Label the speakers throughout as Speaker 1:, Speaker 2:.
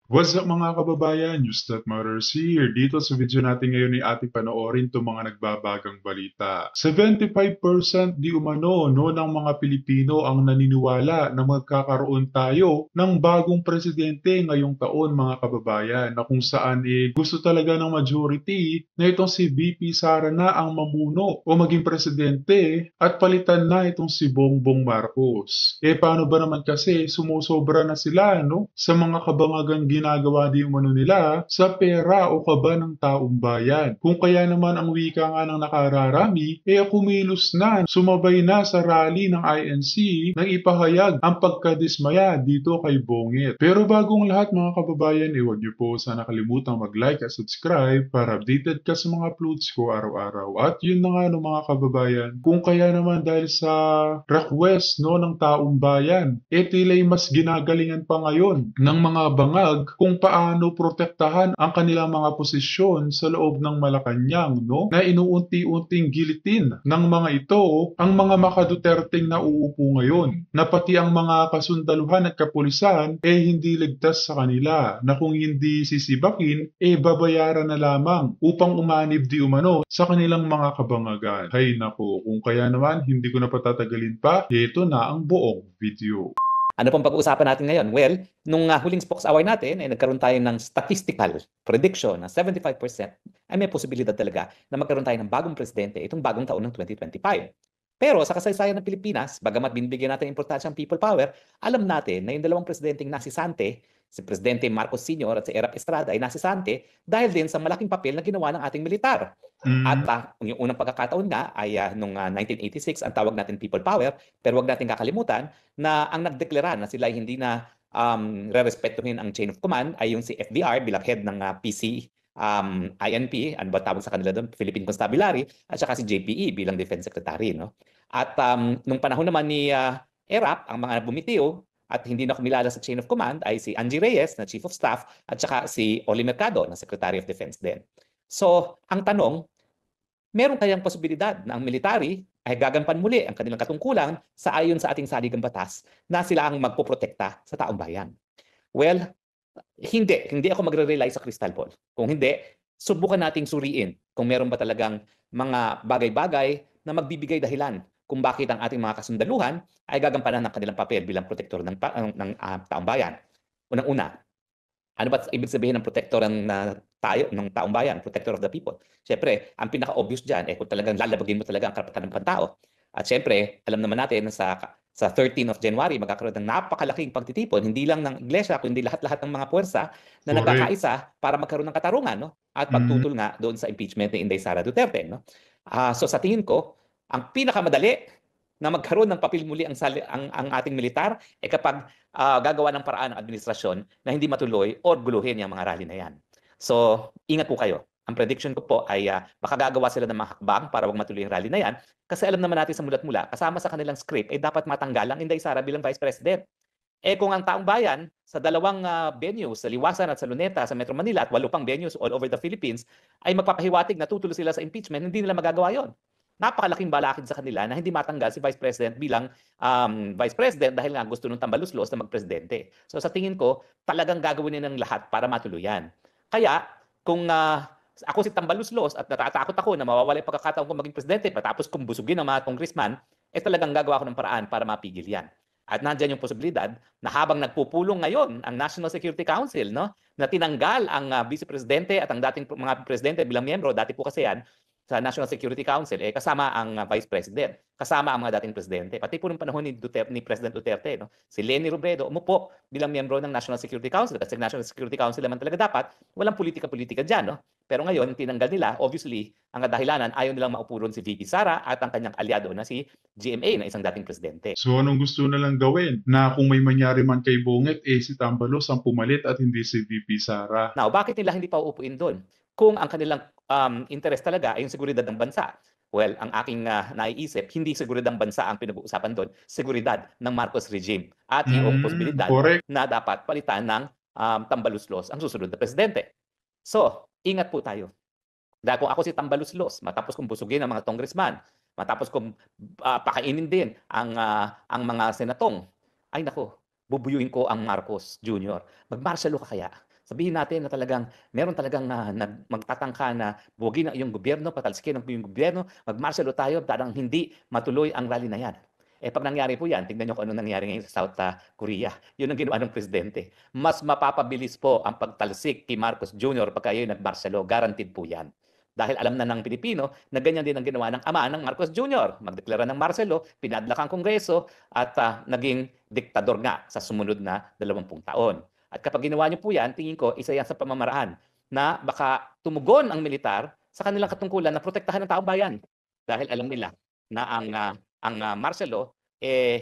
Speaker 1: What's up mga kababayan? News That Matters here. Dito sa video natin ngayon ay ating panoorin itong mga nagbabagang balita. 75% di umano no, ng mga Pilipino ang naniniwala na magkakaroon tayo ng bagong presidente ngayong taon mga kababayan, na kung saan gusto talaga ng majority na itong si VP Sara na ang mamuno o maging presidente at palitan na itong si Bongbong Marcos. Paano ba naman kasi sumusobra na sila no, sa mga kabangagang ginagawa di umano nila sa pera o kaba ng taong bayan. Kung kaya naman ang wika nga ng nakararami, kumilos na, sumabay na sa rally ng INC nang ipahayag ang pagkadismaya dito kay Bongit. Pero bagong lahat mga kababayan, huwag niyo po sana kalimutang mag-like at subscribe para updated ka sa mga uploads ko araw-araw. At yun na nga no mga kababayan, kung kaya naman dahil sa request no ng taong bayan, tila'y mas ginagalingan pa ngayon ng mga bangag kung paano protektahan ang kanilang mga posisyon sa loob ng Malacanang, no? Na inuunti-unting gilitin ng mga ito ang mga makaduterteng nauupo ngayon, na pati ang mga kasundaluhan at kapulisan hindi ligtas sa kanila, na kung hindi sisibakin babayaran na lamang upang umanib di umano sa kanilang mga kabangagan. Hay nako, kung kaya naman hindi ko na patatagalin pa, ito na ang buong video.
Speaker 2: Ano pong pag-uusapan natin ngayon? Well, nung huling Spokes Away natin, ay nagkaroon tayo ng statistical prediction na 75% ay may posibilidad talaga na magkaroon tayo ng bagong presidente itong bagong taon ng 2025. Pero sa kasaysayan ng Pilipinas, bagamat binibigyan natin importansya ang people power, alam natin na yung dalawang presidenteng nasisante, si Presidente Marcos Sr. at si Erap Estrada ay nasisante dahil din sa malaking papel na ginawa ng ating militar. At yung unang pagkakataon nga ay noong 1986, ang tawag natin people power, pero wag natin kakalimutan na ang nagdeklara na sila ay hindi na re-respetuhin ang chain of command ay yung si FDR bilang head ng PC INP, ano ba tawag sa kanila doon, Philippine Constabulary, at saka si JPE bilang Defense Secretary. No? At nung panahon naman ni ERAP, ang mga bumitiw at hindi na kumilala sa chain of command ay si Angie Reyes na Chief of Staff at saka si Oli Mercado na Secretary of Defense din. So, ang tanong, meron kayang posibilidad na ang military ay gagampan muli ang kanilang katungkulan sa ayon sa ating saligang batas na sila ang magpoprotekta sa taong bayan? Well, hindi ako magre-rely sa crystal ball. Kung hindi, subukan nating suriin kung meron ba talagang mga bagay-bagay na magbibigay dahilan kung bakit ang ating mga kasundaluhan ay gagampanan ng kanilang papel bilang protektor ng taong bayan. Unang-una, ano ba ibig sabihin ng protector ng taong bayan, protector of the people? Siyempre, ang pinaka-obvious diyan kung talagang lalabagin mo talaga ang karapatan ng pantao. At siyempre, alam naman natin na sa 13 of January magkakaroon ng napakalaking pagtitipon, hindi lang ng iglesia kundi lahat-lahat ng mga puwersa na
Speaker 1: Correct.
Speaker 2: nagkakaisa para magkaroon ng katarungan, no? At pagtutol nga doon sa impeachment ni Inday Sara Duterte, no? So sa tingin ko, ang pinakamadali na magkaroon ng papel muli ang ating militar kapag gagawa ng paraan ng administrasyon na hindi matuloy o guluhin yung mga rally na yan. So, ingat po kayo. Ang prediction ko po ay makagagawa sila ng mga hakbang para wag matuloy yung rally na yan. Kasi alam naman natin sa mulat mula, kasama sa kanilang script ay dapat matanggal ang Inday Sara bilang Vice President. Kung ang taong bayan sa dalawang venues, sa Liwasan at sa Luneta, sa Metro Manila at 8 pang venues all over the Philippines, ay magpapahiwatig na tutuloy sila sa impeachment, hindi nila magagawa yon. Napakalaking balakid sa kanila na hindi matanggal si Vice President bilang Vice President dahil nga gusto nung tambaluslos na magpresidente. So sa tingin ko, talagang gagawin nila ng lahat para matuluyan. Kaya, kung ako si tambaluslos at natatakot ako na mawawala yung pagkakataon ko maging presidente patapos kong busugin ng mga congressman, talagang gagawa ko ng paraan para mapigil yan. At nandiyan yung posibilidad na habang nagpupulong ngayon ang National Security Council, no, na tinanggal ang Vice Presidente at ang dating mga presidente bilang miyembro, dati po kasi yan, sa National Security Council, kasama ang Vice President, kasama ang mga dating presidente. Pati po nung panahon ni President Duterte, no? Si Leni Robredo umupo bilang miyembro ng National Security Council kasi National Security Council naman talaga dapat, walang politika-politika dyan. No? Pero ngayon, tinanggal nila, obviously, ang kadahilanan, ayaw nilang maupo ron si VP Sara at ang kanyang aliado na si GMA na isang dating presidente.
Speaker 1: So anong gusto na lang gawin? Na kung may mangyari man kay Bonget, si Tambalos ang pumalit at hindi si VP Sara.
Speaker 2: Now, bakit nila hindi pa uupuin doon? Kung ang kanilang interest talaga ay yung seguridad ng bansa. Well, ang aking naiisip, hindi seguridad ng bansa ang pinag-uusapan doon, seguridad ng Marcos regime at yung posibilidad
Speaker 1: Correct.
Speaker 2: na dapat palitan ng tambaluslos ang susunod na presidente. So, ingat po tayo. Dahil kung ako si tambaluslos, matapos kong busugin ang mga congressman, matapos kong pakainin din ang mga senatong, ay nako, bubuyuin ko ang Marcos Jr. Mag-martial law ka kaya? Sabihin natin na talagang meron talagang magtatangka na buwagin ang iyong gobyerno, patalsikin ang iyong gobyerno, magmartial law tayo, parang hindi matuloy ang rally na yan. Pag nangyari po yan, tingnan nyo kung ano nangyari ngayon sa South Korea. Yun ang ginawa ng presidente. Mas mapapabilis po ang pagtalsik kay Marcos Jr. pagka yun nag-martial law. Guaranteed po yan. Dahil alam na ng Pilipino na ganyan din ang ginawa ng ama ng Marcos Jr. Magdeklara ng martial law, pinadlak ang Kongreso at naging diktador nga sa sumunod na 20 taon. At kapag ginawa niyo po yan, tingin ko, isa yan sa pamamaraan na baka tumugon ang militar sa kanilang katungkulan na protektahan ng taong bayan. Dahil alam nila na ang martial law,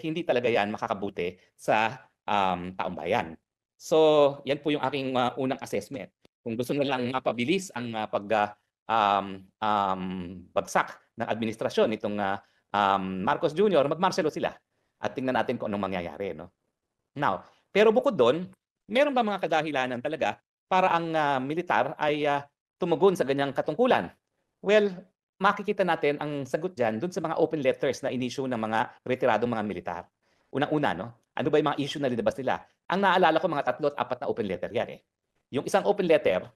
Speaker 2: hindi talaga yan makakabuti sa taong bayan. So, yan po yung aking unang assessment. Kung gusto nilang mapabilis ang bagsak ng administrasyon itong Marcos Jr., mag-martial law sila. At tingnan natin kung anong mangyayari. No? Now, pero bukod doon, meron ba mga kadahilanan talaga para ang militar ay tumugon sa ganyang katungkulan? Well, makikita natin ang sagot dyan dun sa mga open letters na inisyu ng mga retiradong mga militar. Unang-una, no? Ano ba yung mga issue na linabas nila? Ang naalala ko, mga 3 at 4 na open letter yan. Yung isang open letter,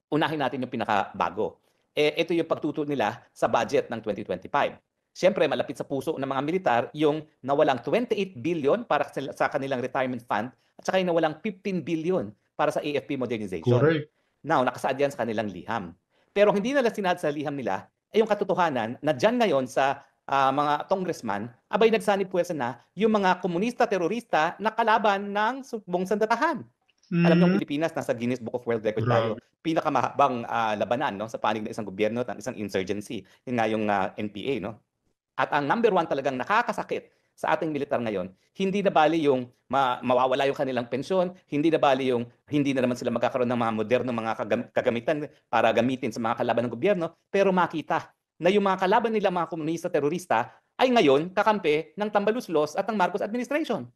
Speaker 2: unahin natin yung pinakabago. Ito yung pagtuto nila sa budget ng 2025. Siyempre, malapit sa puso ng mga militar yung nawalang 28 billion para sa kanilang retirement fund at saka yung nawalang 15 billion para sa AFP modernization.
Speaker 1: Correct.
Speaker 2: Now, nakasaad yan sa kanilang liham. Pero hindi nila sinad sa liham nila ay yung katotohanan na dyan ngayon sa mga congressman, abay nagsanib puwersa na yung mga komunista, terorista na kalaban ng sumbong sandatahan. Alam niyo, Pilipinas, nasa Guinness Book of World Record tayo. Pinakamahabang labanan no, sa panig ng isang gobyerno at isang insurgency. Yun nga yung NPA. No? At ang number 1 talagang nakakasakit sa ating militar ngayon, hindi na bali yung mawawala yung kanilang pensyon, hindi na bali yung hindi na naman sila magkakaroon ng mga modernong mga kagamitan para gamitin sa mga kalaban ng gobyerno, pero makita na yung mga kalaban nila, mga komunista, terorista, ay ngayon kakampi ng Tambaluslos at ng Marcos administration.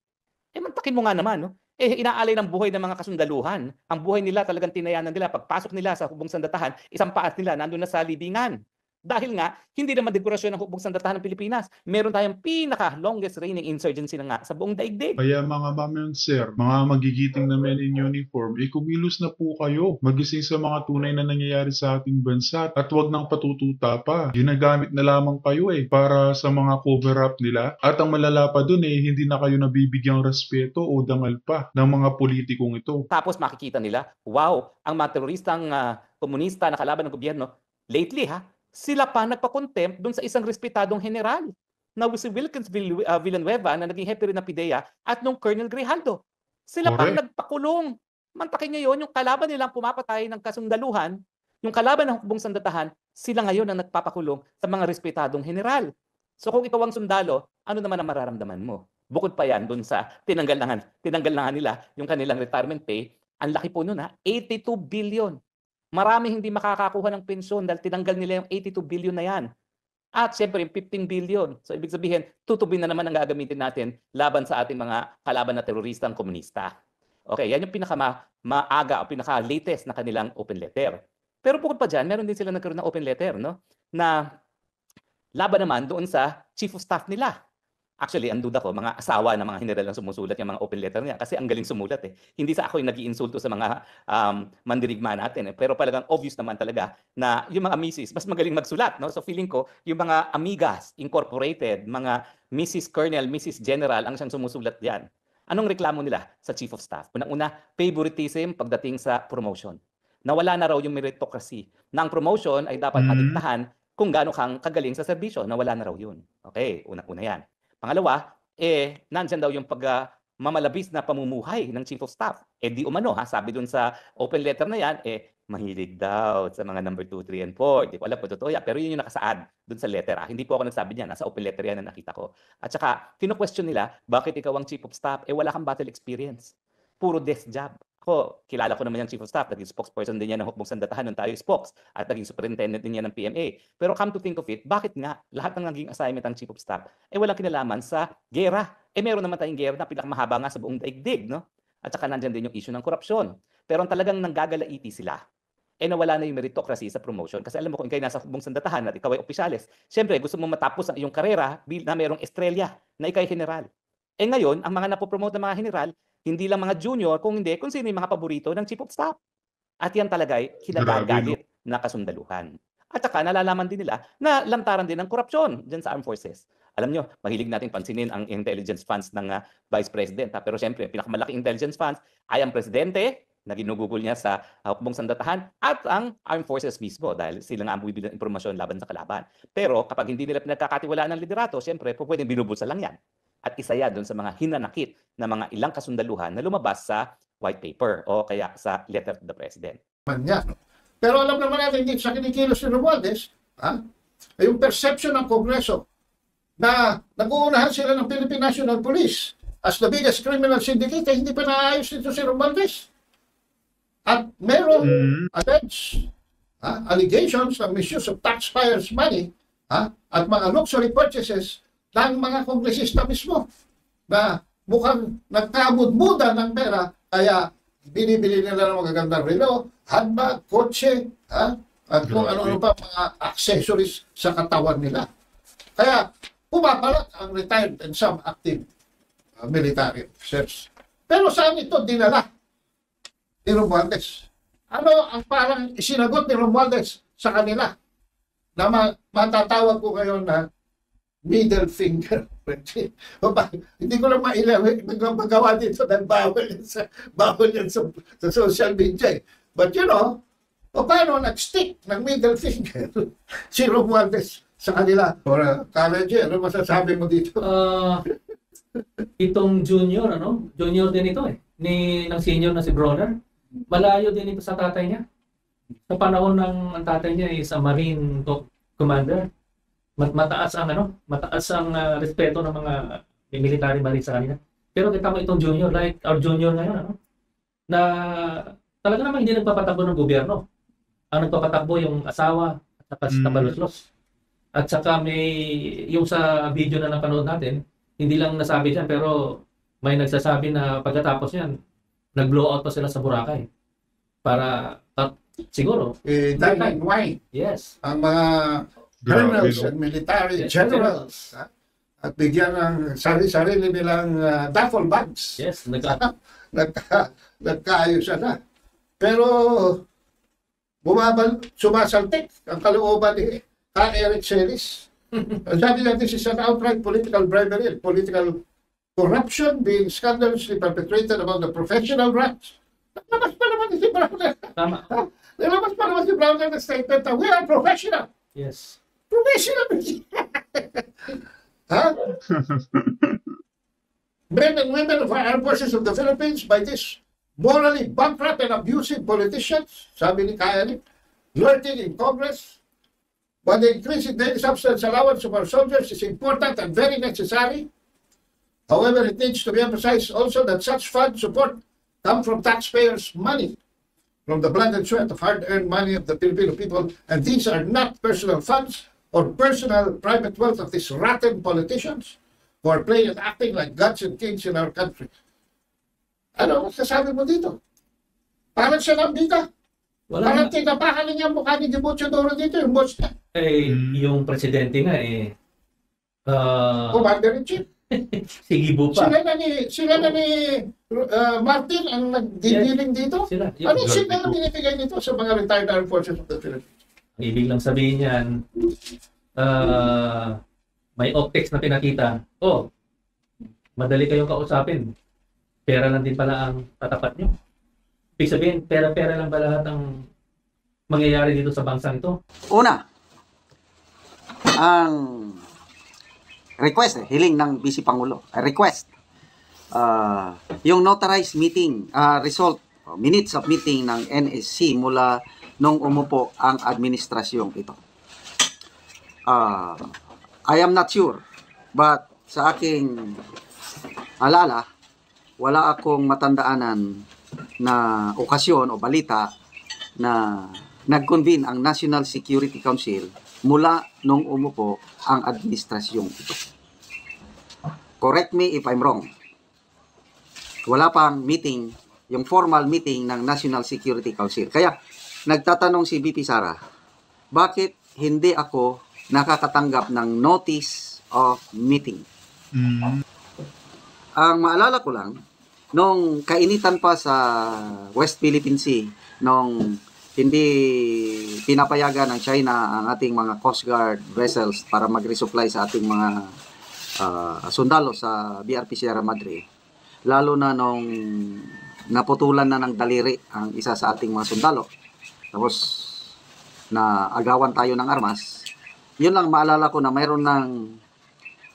Speaker 2: Mantakin mo nga naman, no? Inaalay ng buhay ng mga kasundaluhan. Ang buhay nila talagang tinayanan nila. Pagpasok nila sa hukbong sandatahan, isang paas nila nandun na sa libingan. Dahil nga, hindi naman dekorasyon ng hukbong sandatahan ng Pilipinas. Meron tayong pinaka-longest reigning insurgency na nga sa buong daigdig.
Speaker 1: Kaya mga ma'am and sir, mga magigiting na men in uniform, kumilos na po kayo. Magising sa mga tunay na nangyayari sa ating bansa at huwag nang patututa pa. Ginagamit na lamang kayo para sa mga cover-up nila. At ang malala pa dun hindi na kayo nabibigyang respeto o dangal pa ng mga politikong ito.
Speaker 2: Tapos makikita nila, wow, ang mga teroristang komunista na kalaban ng gobyerno, lately sila pa nagpa-contempt doon sa isang respetadong general na si Wilkins Villanueva na naging hepe rin ng PIDEA at nung Colonel Grijaldo. Sila pa ang nagpakulong. Mantakin nyo yun, yung kalaban nilang pumapatay ng kasundaluhan, yung kalaban ng hukbong sandatahan, sila ngayon ang nagpapakulong sa mga respetadong general. So kung ikaw ang sundalo, ano naman ang mararamdaman mo? Bukod pa yan doon sa tinanggal na nga nila yung kanilang retirement pay, ang laki po nun 82 billion. Maraming hindi makakakuha ng pensyon dahil tinanggal nila yung 82 billion na yan. At siyempre, yung 15 billion. So, ibig sabihin, tutubin na naman ang gagamitin natin laban sa ating mga kalaban na teroristang komunista. Okay, yan yung pinaka-maaga o pinaka-latest na kanilang open letter. Pero bukod pa dyan, meron din sila nagkaroon ng open letter, no? Na laban naman doon sa chief of staff nila. Actually, ang duda ko, mga asawa ng mga general ang sumusulat yung mga open letter niya kasi ang galing sumulat Hindi sa ako yung nag-iinsulto sa mga mandirigma natin pero talagang obvious naman talaga na yung mga misis, mas magaling magsulat. No? So feeling ko, yung mga Amigas Incorporated, mga Mrs. Colonel, Mrs. General ang siyang sumusulat diyan. Anong reklamo nila sa Chief of Staff? Unang-una, favoritism pagdating sa promotion. Nawala na raw yung meritocracy. Na ang promotion ay dapat madiktahan kung gaano kang kagaling sa serbisyo. Nawala na raw yun. Okay, unang-una yan. Pangalawa, nandyan daw yung mamalabis na pamumuhay ng Chief of Staff. Di umano, sabi dun sa open letter na yan, mahilig daw sa mga number 2, 3, and 4. Hindi ko alam kung totoo yan, pero yun yung nakasaad dun sa letter. Hindi po ako nagsabi niyan, nasa open letter yan na nakita ko. At saka, kino-question nila, bakit ikaw ang Chief of Staff? Wala kang battle experience. Puro desk job. Ako, kilala ko naman yung Chief of Staff, naging spokesperson din yan ng hukbong sandatahan nung tayo spokes, at naging superintendent din yan ng PMA. Pero come to think of it, bakit nga lahat ng naging assignment ng Chief of Staff walang kinalaman sa gera? Meron naman tayong gera na pinakamahaba nga sa buong daigdig, no? At saka nandyan din yung issue ng korupsyon. Pero ang talagang nanggagalaiti sila, nawala na yung meritocracy sa promotion. Kasi alam mo, kung ikaw nasa hukbong sandatahan at ikaw ay opisyales, syempre gusto mo matapos ang iyong karera na mayroong estrella na ikaw ay general. Ngayon, ang mga napopromote ng mga general, Hindi lang mga junior, kung hindi, kung sino yung mga paborito ng Chief of Staff. At yan talaga ay
Speaker 1: Grabe, no?
Speaker 2: kinagagalit na kasundaluhan. At saka nalalaman din nila na lantaran din ng korupsyon dyan sa armed forces. Alam nyo, mahilig natin pansinin ang intelligence funds ng Vice President. Pero syempre, pinakamalaki intelligence funds ay ang Presidente na ginugugol niya sa hukbong sandatahan at ang armed forces mismo dahil sila nga ang bumibili ng impormasyon laban sa kalaban. Pero kapag hindi nila pinagkakatiwalaan ng liderato, syempre, pwedeng binubulsa lang yan. At isa yan doon sa mga hinanakit na mga ilang kasundaluhan na lumabas sa white paper o kaya sa letter to the President.
Speaker 3: Niya. Pero alam naman natin, hindi sa kinikilos ni Romualdez, yung perception ng Kongreso na nag-uunahan sila ng Philippine National Police as the biggest criminal syndicate, hindi pa naayos nito si Romualdez. At merong alleged allegations ng misuse of taxpayers' money at mga luxury purchases ng mga kongresista mismo na mukhang nagkamudmuda ng pera kaya binibili nila ng magagandang relo, handbag, kotse, at kung ano-ano pa mga accessories sa katawan nila. Kaya pumapalat ang retired and some active military officers. Pero saan ito dinala ni Romualdez? Ano ang parang isinagot ni Romualdez sa kanila na matatawag ko ngayon na middle finger? Hindi ko lang magawa dito dahil bawal yan sa social media. But you know, paano nag-stick ng middle finger si Romualdez sa kanila? Or Kaleji, ano masasabi mo dito?
Speaker 4: Itong junior, junior din ito ng senior na si Bronner. Malayo din ito sa tatay niya. Sa panahon ng ang tatay niya ay sa Marine Commander. Mataas ang respeto ng mga military marine sa kanila. Pero kita mo itong junior, like our junior ngayon, na talaga naman hindi nagpapatakbo ng gobyerno. Ang nagpapatakbo yung asawa at saka si Tabaloslos. At saka may, yung sa video na napanood natin, hindi lang nasabi dyan, pero may nagsasabi na pagkatapos yan, nag-blow out pa sila sa Boracay. Para, siguro.
Speaker 3: Dine and wine.
Speaker 4: Yes.
Speaker 3: Ang mga colonels and military generals. At bigyan ng sarili nilang duffel bags.
Speaker 4: Yes.
Speaker 3: Nagkaayos na. Pero sumasaltik ang kalooban ni Eric Celis. Sabi natin, this is an outright political bribery, political corruption being scandalously perpetrated among the professional branch. Nalabas pa naman si Browner.
Speaker 4: Tama.
Speaker 3: Nalabas pa naman si Browner na statement na we are professional.
Speaker 4: Yes.
Speaker 3: Professional. Men and women of our armed forces of the Philippines by this morally bankrupt and abusive politicians, sabi ni Kayanik, lurking in Congress. But the increase in daily substance allowance of our soldiers is important and very necessary. However, it needs to be emphasized also that such fund support come from taxpayers' money, from the blood and sweat of hard-earned money of the Filipino people, and these are not personal funds or personal private wealth of these rotten politicians who are playing and acting like gods and kings in our country. Ano masasabi mo dito? Parang siya ng bida. Parang tinapahan niya ang mukha ni Dimucho Doro dito, yung boss niya.
Speaker 4: Yung presidente nga
Speaker 3: Commander-in-Chief.
Speaker 4: Sigibo pa.
Speaker 3: Sila na ni Martin ang nagdidiling dito. Anong signal na binibigay nito sa mga retired armed forces of the Philippines?
Speaker 4: Ang ibig lang sabihin yan, may optics na pinakita. Madali kayong kausapin. Pera lang din pala ang tatapat nyo. Ibig sabihin, pera-pera lang ba lahat ang mangyayari dito sa bansang ito?
Speaker 5: Una, ang request, hiling ng Vice Pangulo, request, yung notarized meeting, result, minutes of meeting ng NSC mula nung umupo ang administrasyong ito. I am not sure, but sa aking alala, wala akong matandaanan na okasyon o balita na nag-convene ang National Security Council mula nung umupo ang administrasyong ito. Correct me if I'm wrong. Wala pang meeting, yung formal meeting ng National Security Council. Kaya nagtatanong si BP Sara, bakit hindi ako nakakatanggap ng notice of meeting? Ang maalala ko lang, nung kainitan pa sa West Philippine Sea, nung hindi pinapayagan ng China ang ating mga Coast Guard vessels para mag-resupply sa ating mga sundalo sa BRP Sierra Madre, lalo na nung naputulan na ng daliri ang isa sa ating mga sundalo, tapos na agawan tayo ng armas, yun lang maalala ko na mayroon nang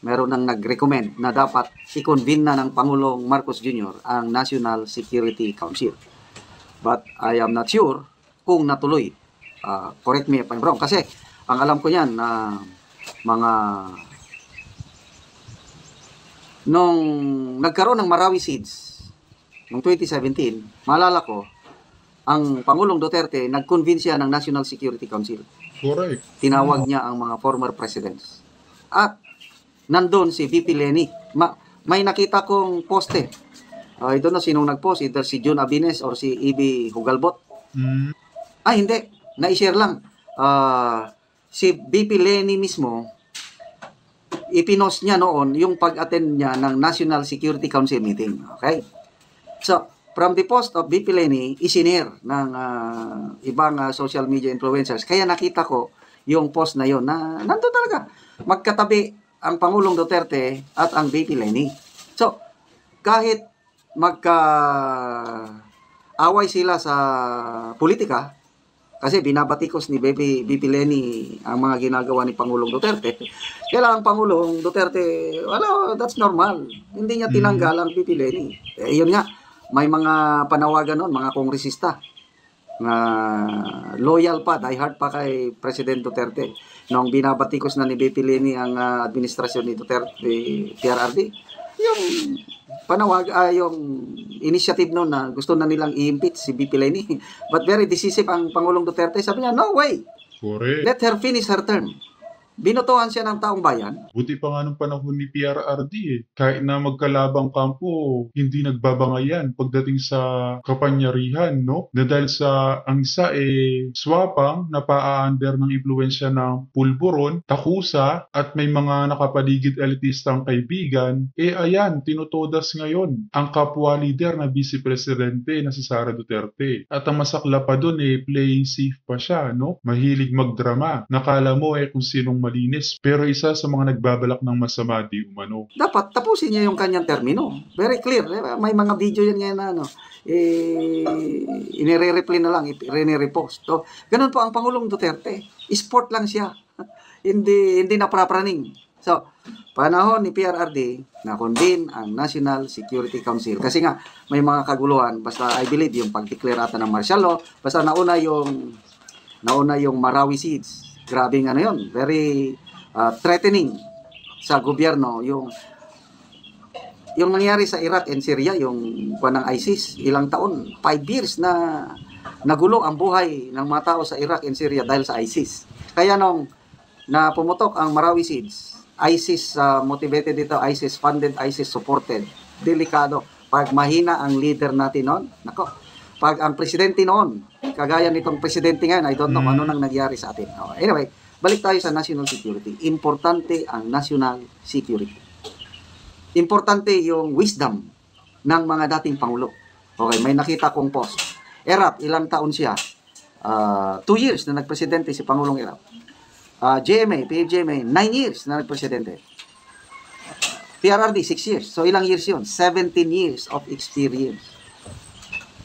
Speaker 5: nag-recommend na dapat i-convene na ng Pangulong Marcos Jr. ang National Security Council. But I am not sure kung natuloy. Correct me if I'm wrong. Kasi ang alam ko yan na mga nung nagkaroon ng Marawi Siege noong 2017, maalala ko, ang Pangulong Duterte nag-convene siya ng National Security Council.
Speaker 1: Correct.
Speaker 5: Tinawag niya ang mga former presidents. At nandun si VP Leni. May nakita kong poste. I don't know sinong nag-post, either si Jun Abines or si E.B. Hugalbot. Hindi. Na-share lang. Si VP Leni mismo, ipinost niya noon yung pag-attend niya ng National Security Council meeting. Okay? So, from the post of VP Leni, isinare ng ibang social media influencers. Kaya nakita ko yung post na yon na nandun talaga. Magkatabi ang Pangulong Duterte at ang VP Leni. So, kahit magka-away sila sa politika, kasi binabatikos ni VP Leni ang mga ginagawa ni Pangulong Duterte, kailangan Pangulong Duterte, that's normal. Hindi niya tinanggal ang VP Leni. Yun nga, may mga panawagan noon, mga kongresista, na loyal pa, diehard pa kay President Duterte. Nung binabatikos na ni VP Leni ang administrasyon ni Duterte, PRRD, yung yung initiative noon na gusto na nilang i-impeach si VP Leni. But very decisive ang Pangulong Duterte. Sabi niya, no way!
Speaker 1: Correct.
Speaker 5: Let her finish her term. Binotohan siya ng taong bayan.
Speaker 1: Buti pa nga nung panahon ni PRRD Kahit na magkalabang kampo, hindi nagbabangayan pagdating sa kapanyarihan, no? Na dahil sa ang isa swapang na paa-under ng impluensya ng pulburon, takusa, at may mga nakapaligid elitistang kaibigan, ayan, tinutodas ngayon ang kapwa leader na Vice Presidente na si Sara Duterte. At ang masakla pa dun playing safe pa siya, no? Mahilig magdrama. Nakala mo kung sinong malinis, pero isa sa mga nagbabalak ng masama di umano.
Speaker 5: Dapat tapusin niya yung kanyang termino. Very clear. May mga video yan ngayon na inire-replay na lang, inire-repost. So, ganun po ang Pangulong Duterte. Sport lang siya. hindi naprapraning. So, panahon ni PRRD na convene ang National Security Council. Kasi nga, may mga kaguluhan. Basta I believe yung pag-declare ata ng martial law, basta nauna yung Marawi Siege. Grabing yun, very threatening sa gobyerno yung nangyari sa Iraq and Syria, yung ng ISIS, ilang taon, 5 years na nagulo ang buhay ng mga tao sa Iraq and Syria dahil sa ISIS. Kaya nung na pumutok ang Marawi Siege, ISIS motivated dito, ISIS funded, ISIS supported. Delikado. Pag mahina ang leader natin noon, pag ang presidente noon, kagaya nitong presidente ngayon, I don't know ano nang nangyari sa atin. Anyway, balik tayo sa national security. Importante ang national security. Importante yung wisdom ng mga dating Pangulo. Okay, may nakita kong post. Erap, ilang taon siya? 2 years na nagpresidente si Pangulong Erap. PFGMA, 9 years na nagpresidente. PRRD, 6 years. So, ilang years yun? 17 years of experience.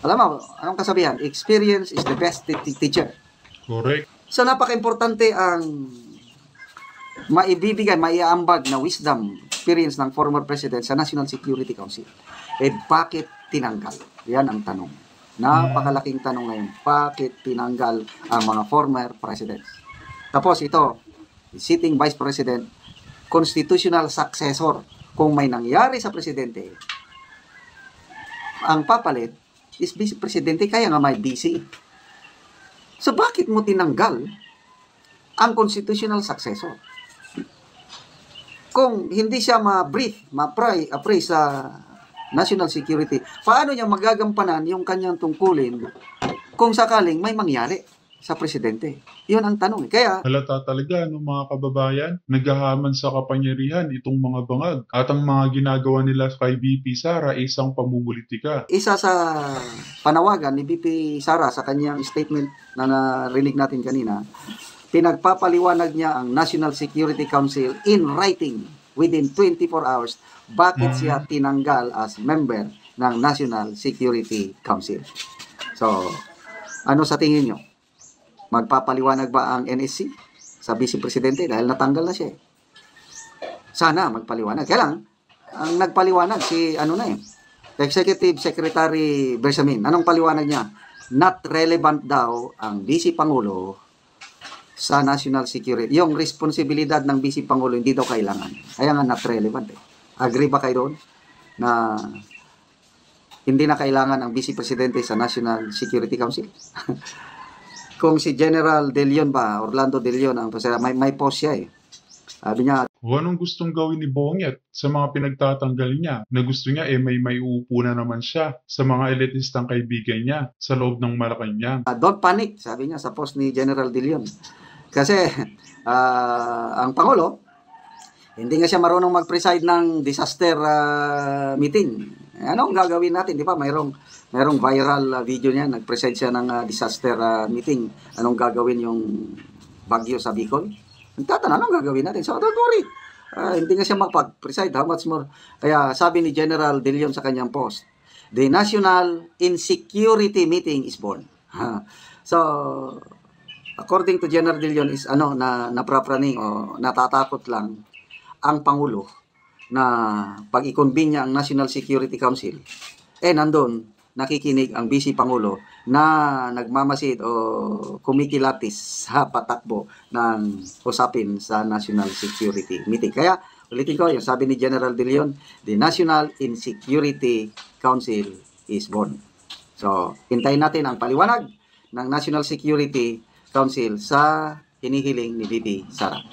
Speaker 5: Alam mo, anong kasabihan? Experience is the best teacher.
Speaker 1: Correct.
Speaker 5: So, napaka-importante ang maibibigay, maiaambag na wisdom, experience ng former president sa National Security Council. Bakit tinanggal? Yan ang tanong. Napakalaking tanong ngayon. Bakit tinanggal ang mga former presidents? Tapos ito, sitting vice president, constitutional successor. Kung may nangyari sa presidente, ang papalit is vice presidente, kaya nga may VC. So bakit mo tinanggal ang constitutional successor? Kung hindi siya ma-brief, ma-apply sa national security, paano niya magagampanan yung kanyang tungkulin kung sakaling may mangyari sa presidente? Yun ang tanong. Kaya,
Speaker 1: Halata talaga ng mga kababayan, naghahaman sa kapangyarihan itong mga bangag at ang mga ginagawa nila kay VP Sara ay isang pamumulitika.
Speaker 5: isa sa panawagan ni VP Sara sa kanyang statement na narinig natin kanina, pinagpapaliwanag niya ang National Security Council in writing within 24 hours bakit siya tinanggal as member ng National Security Council. So, ano sa tingin nyo? Magpapaliwanag ba ang NSC sa Vice Presidente dahil natanggal na siya? Sana magpaliwanag. Kaya lang, ang nagpaliwanag si Executive Secretary Bersamin. Anong paliwanag niya? Not relevant daw ang Vice Pangulo sa national security. Yung responsibilidad ng Vice Pangulo hindi daw kailangan. Kaya nga not relevant. Agree ba kayo doon na hindi na kailangan ang Vice Presidente sa National Security Council? Kung si General De Leon ba, Orlando De Leon, ang may post siya eh. Sabi niya,
Speaker 1: O anong gustong gawin ni Bonget sa mga pinagtatanggal niya na gusto niya may uupo na naman siya sa mga elitistang kaibigan niya sa loob ng Malacanang.
Speaker 5: don't panic, sabi niya sa post ni General De Leon. Kasi ang Pangulo, hindi nga siya marunong mag-preside ng disaster meeting. Anong gagawin natin? Di ba? Mayroong viral video niya. Nag-preside siya ng disaster meeting. Anong gagawin yung bagyo sa Bicol? Nagtatanong, anong gagawin natin? So, don't worry. Hindi nga siya makapag-preside. How much more? Kaya sabi ni General De Leon sa kanyang post, the National Insecurity Meeting is born. So, according to General De Leon is naprapraning o natatakot lang ang Pangulo na pag i-convene niya ang National Security Council, nandun nakikinig ang Vice Pangulo na nagmamasid o kumikilatis sa patakbo ng usapin sa National Security Meeting. Kaya, ulitin ko, yung sabi ni General De Leon, the National Insecurity Council is born. So, hintayin natin ang paliwanag ng National Security Council sa hinihiling ni VP Sara.